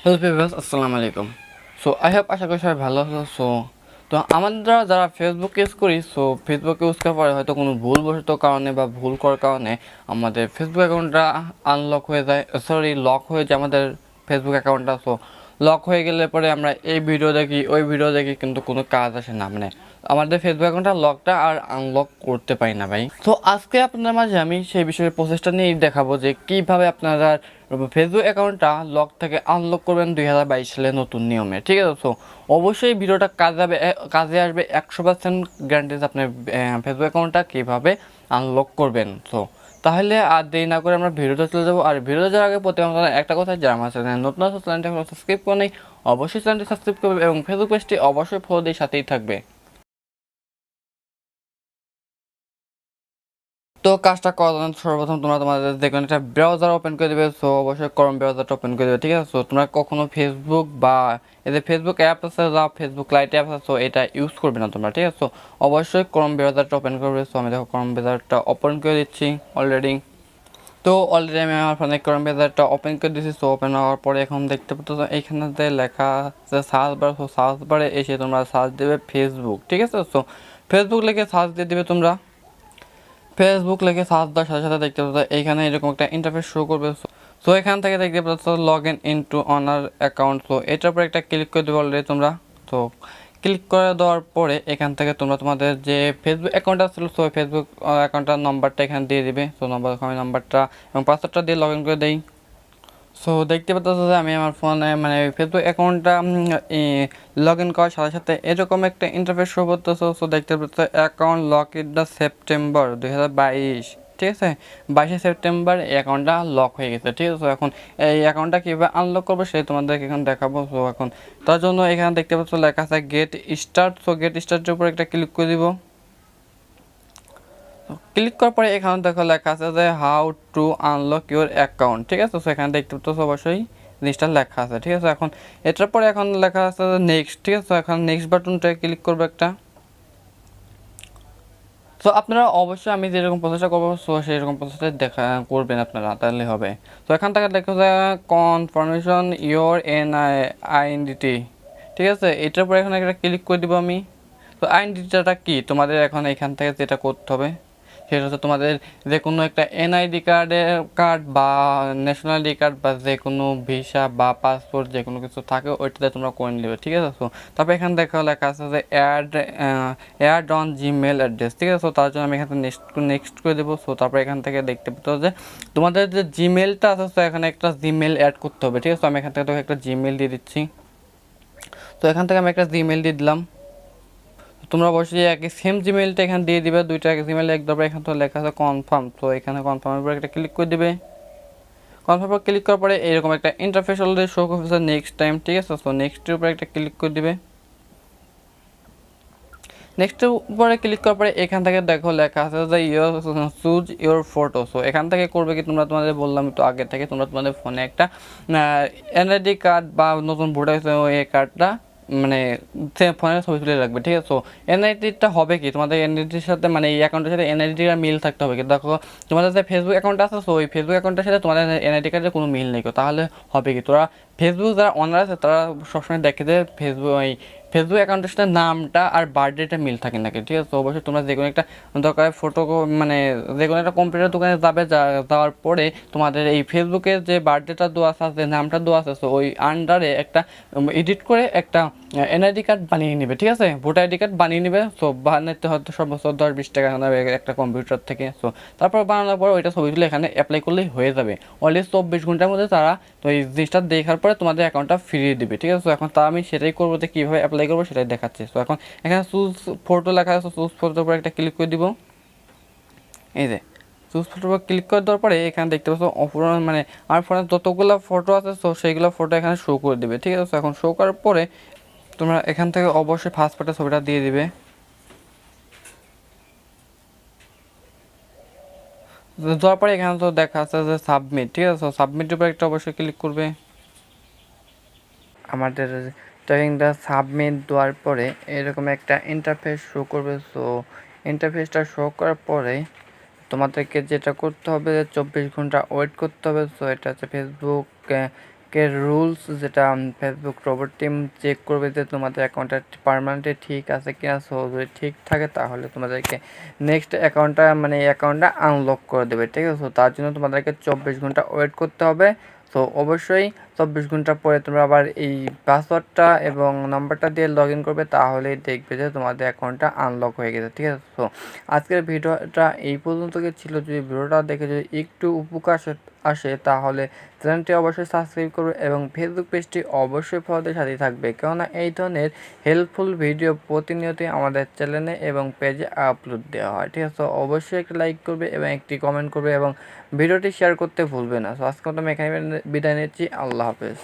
Hello viewers, আসসালামু আলাইকুম। So I hope আশা করি সবাই ভালো আছো। তো আমরা যারা ফেসবুক ইউজ করি, ফেসবুক ইউজ করার পরে হয়তো কোনো ভুলবশত কারণে বা ভুল করার কারণে আমাদের ফেসবুক অ্যাকাউন্টটা আনলক হয়ে যায়, লক হয়ে যায় আমাদের ফেসবুক অ্যাকাউন্টটা। লক হয়ে গেলে পরে আমরা এই ভিডিও দেখি ওই ভিডিও দেখি, কিন্তু কোনো কাজ আসে না, মানে আমাদের ফেসবুক অ্যাকাউন্টটা লকটা আর আনলক করতে পারি না ভাই। তো আজকে আপনাদের মাঝে আমি সেই বিষয়ে প্রসেসটা নিয়েই দেখাবো যে কীভাবে আপনারা ফেসবুক অ্যাকাউন্টটা লক থেকে আনলক করবেন 2022 সালে নতুন নিয়মে। ঠিক আছে, অবশ্যই ভিডিওটা কাজে আসবে 100% গ্যারান্টিজ আপনার ফেসবুক অ্যাকাউন্টটা কীভাবে আনলক করবেন। তাহলে আর দেরি না করে আমরা ভিডিওতে চলে যাবো। আর ভিডিওতে যাওয়ার আগে প্রতি আমাদের একটা কথা, যারা আমার চ্যানেল নতুন আছে চ্যানেলটা সাবস্ক্রাইব করে নেই, অবশ্যই চ্যানেলটি সাবস্ক্রাইব করবে এবং ফেসবুক পেজটি অবশ্যই ফলো দিয়ে সাথেই থাকবে। তো কাজটা করার জন্য সর্বপ্রথম তোমরা তোমাদের দেখবেন একটা ব্রাউজার ওপেন করে দেবে। অবশ্যই ক্রোম ব্রাউজারটা ওপেন করে দেবে। ঠিক আছে, তোমরা কখনো ফেসবুক বা এই যে ফেসবুক অ্যাপ আছে, যা ফেসবুক লাইট অ্যাপ আছে, এটা ইউজ করবে না তোমরা। ঠিক আছে, অবশ্যই ক্রোম ব্রাউজারটা ওপেন করবে। আমি দেখো ক্রোম ব্রাউজারটা ওপেন করে দিচ্ছি অলরেডি। তো অলরেডি আমি আমার ফোনে ক্রোম ব্রাউজারটা ওপেন করে দিচ্ছি। ওপেন হওয়ার পরে এখন দেখতে পাচ্ছ এইখানে লেখা আছে সার্চ বার। সার্চ বারে এসে তোমরা সার্চ দেবে ফেসবুক। ঠিক আছে, ফেসবুক লিখে সার্চ দিয়ে দেবে তোমরা। ফেসবুক লিখে সার্চ দেওয়ার সাথে সাথে দেখতে পাচ্ছ এইখানে এরকম একটা ইন্টারফেস শো করবে। এখান থেকে দেখতে পাচ্ছ log in into honour account. এটার উপরে একটা ক্লিক করে দেবে অলরেডি তোমরা। তো ক্লিক করে দেওয়ার পরে এখান থেকে তোমরা তোমাদের যে ফেসবুক অ্যাকাউন্ট আসছিল, ফেসবুক অ্যাকাউন্টটার নম্বরটা এখানে দিয়ে দিবে। আমি নাম্বারটা এবং পাসওয়ার্ডটা দিয়ে লগ ইন করে দিই। দেখতে পাচ্ছ যে আমি আমার ফোনে মানে ফেসবুক অ্যাকাউন্টটা লগ ইন করার সাথে সাথে এরকম একটা ইন্টারফেস শো করতেছে। দেখতে পাচ্ছ account lock in the September 2022। ঠিক আছে, 22শে সেপ্টেম্বর এই অ্যাকাউন্টটা লক হয়ে গেছে। ঠিক আছে, এখন এই অ্যাকাউন্টটা কীভাবে আনলক করবো সেই তোমাদেরকে এখন দেখাবো। এখন তার জন্য এখানে দেখতে পাচ্ছ লেখা আছে গেট স্টার্ট। গেট স্টার্টের উপর একটা ক্লিক করে দিব। ক্লিক করার পরে এখানে দেখো লেখা আছে যে how to unlock your account. ঠিক আছে, এখানে দেখতে পাচ্ছ অবশ্যই জিনিসটা লেখা আছে। ঠিক আছে, এখন এটার পরে এখন লেখা আছে যে নেক্সট। ঠিক আছে, এখন নেক্সট বাটনটা ক্লিক করবো একটা। আপনারা অবশ্যই আমি যেরকম প্রসেসটা করবো সেরকম প্রসেসটা দেখা করবেন আপনারা, তাহলে হবে। এখান থেকে লেখা যায় কনফার্মেশন ইয়োর আইডেন্টিটি। ঠিক আছে, এটার পরে এখানে একটা ক্লিক করে দিব আমি। আইডেন্টিটিটা কি তোমাদের এখন এখান থেকে যেটা করতে হবে সেটা হচ্ছে তোমাদের যে কোনো একটা এনআইডি কার্ড বা ন্যাশনাল আইডি কার্ড বা যে কোনো ভিসা বা পাসপোর্ট যে কোনো কিছু থাকে ওইটাতে তোমরা করে নেবে। ঠিক আছে, তারপর এখানে লেখা আছে যে অ্যাড অন জিমেল অ্যাড্রেস। ঠিক আছে, তার জন্য আমি এখানে নেক্সট করে দেবো। তারপর এখান থেকে দেখতে পেতে যে তোমাদের যে জিমেলটা আছে এখানে একটা জিমেল অ্যাড করতে হবে। ঠিক আছে, আমি এখান থেকে একটা জিমেল দিয়ে দিচ্ছি। এখান থেকে আমি একটা জিমেল দিয়ে দিলাম। তোমরা অবশ্যই একই সেম জিমেলটা এখানে দিয়ে দিবে, দুইটা জিমেল একদম। এখানে তো লেখা আছে কনফার্ম। এখানে কনফার্মের উপর একটা ক্লিক করে দিবে। কনফার্ম পর ক্লিক করার পরে এরকম একটা ইন্টারফেস অলরেডি শো করতেছে নেক্সট টাইম। ঠিক আছে, নেক্সটের উপরে একটা ক্লিক করে দিবে। নেক্সটের উপরে ক্লিক করার পরে এখান থেকে দেখো লেখা আছে যে চুজ ইউর ফটো। এখান থেকে করবে কি তোমরা, তোমাদের বললাম তো আগে থেকে, তোমরা তোমাদের ফোনে একটা এনআইডি কার্ড বা নতুন ভোটার এই কার্ডটা মানে ফোনের ছবি তুলে রাখবে। ঠিক আছে, এনআইডিটা হবে কি তোমাদের এনআইডির সাথে, মানে এই অ্যাকাউন্টের সাথে এনআইডির মিল থাকতে হবে। কিন্তু দেখো তোমাদের যে ফেসবুক অ্যাকাউন্ট আছে, ওই ফেসবুক অ্যাকাউন্টের সাথে তোমাদের এনআইডি কার্ডের কোনো মিল নেই। তাহলে হবে কি, তোরা ফেসবুক যারা অনার আছে তারা সবসময় দেখে যে ফেসবুক অ্যাকাউন্টের সাথে নামটা আর বার্থডেটা মিল থাকে নাকি। ঠিক আছে, অবশ্যই তোমরা যে কোনো একটা দরকার ফটো মানে যে কোনো একটা কম্পিউটার দোকানে যাবে, যাওয়ার পরে তোমাদের এই ফেসবুকের যে বার্থডেটা দেওয়া আছে, যে নামটা দেওয়া আছে, ওই আন্ডারে একটা এডিট করে একটা এনআইডি কার্ড বানিয়ে নেবে। ঠিক আছে, ভোটার আইডি কার্ড বানিয়ে নেবে। বানাতে হয়তো সর্বোচ্চ 10-20 টাকা নেবে একটা কম্পিউটার থেকে। তারপর বানানোর পর ওইটা ছবি তুলে এখানে অ্যাপ্লাই করলেই হয়ে যাবে। অলরেডি 24 ঘন্টার মধ্যে তারা তো এই জিনিসটা দেখার পরে তোমাদের অ্যাকাউন্টটা ফিরিয়ে দেবে। ঠিক আছে, এখন তা আমি সেটাই করবো, যে কীভাবে অ্যাপ্লাই করবো সেটাই দেখাচ্ছি। এখন এখানে চুজ ফটো লেখা আছে, চুজ ফটোর উপর একটা ক্লিক করে দিব। এই যে চুজ ফটোর উপর ক্লিক করে দেওয়ার পরে এখানে দেখতে পাচ্ছ মানে আমার ফোনে যতগুলো ফটো আছে সেইগুলো ফটো এখানে শো করে দেবে। ঠিক আছে, এখন শো করার পরে তোমরা এখান থেকে অবশ্যই ফার্স্ট পার্টের ছবিটা দিয়ে দিবে। দেওয়ার পরে এখানে তো দেখা আছে যে সাবমিট। ঠিক আছে, সাবমিটের উপর একটা অবশ্যই ক্লিক করবে। আমাদের ট্র্যাকিংটা সাবমিট দেওয়ার পরে এরকম একটা ইন্টারফেস শো করবে। ইন্টারফেসটা শো করার পরে তোমাদেরকে যেটা করতে হবে, 24 ঘন্টা ওয়েট করতে হবে। এটা হচ্ছে ফেসবুক ফেসবুকের রুলস, যেটা ফেসবুক রোবট টিম চেক করবে যে তোমাদের অ্যাকাউন্টটা পার্মানেন্টলি ঠিক আছে কিনা। সো যদি ঠিক থাকে তাহলে তোমাদেরকে নেক্সট অ্যাকাউন্টটা আনলক করে দেবে, ঠিক আছে। তো তার জন্য তোমাদেরকে 24 ঘন্টা ওয়েট করতে হবে। সো অবশ্যই 24 ঘন্টা পরে তোমরা আবার এই পাসওয়ার্ডটা এবং নাম্বারটা দিয়ে লগ ইন করবে, তাহলেই দেখবে যে তোমাদের অ্যাকাউন্টটা আনলক হয়ে গেছে, ঠিক আছে। সো আজকের ভিডিওটা এই পর্যন্ত ছিল। যদি ভিডিওটা দেখে যদি একটু উপকার আসে তাহলে চ্যানেলটি অবশ্যই সাবস্ক্রাইব করবে এবং ফেসবুক পেজটি অবশ্যই ফলোতে সাথে থাকবে, কেননা এই ধরনের হেল্পফুল ভিডিও প্রতিনিয়তই আমাদের চ্যানেলে এবং পেজে আপলোড দেওয়া হয়, ঠিক আছে। তো অবশ্যই একটা লাইক করবে এবং একটি কমেন্ট করবে এবং ভিডিওটি শেয়ার করতে ভুলবে না। সো আজকে আমি এখানে বিদায় নিচ্ছি। আল্লাহ হাফেজ।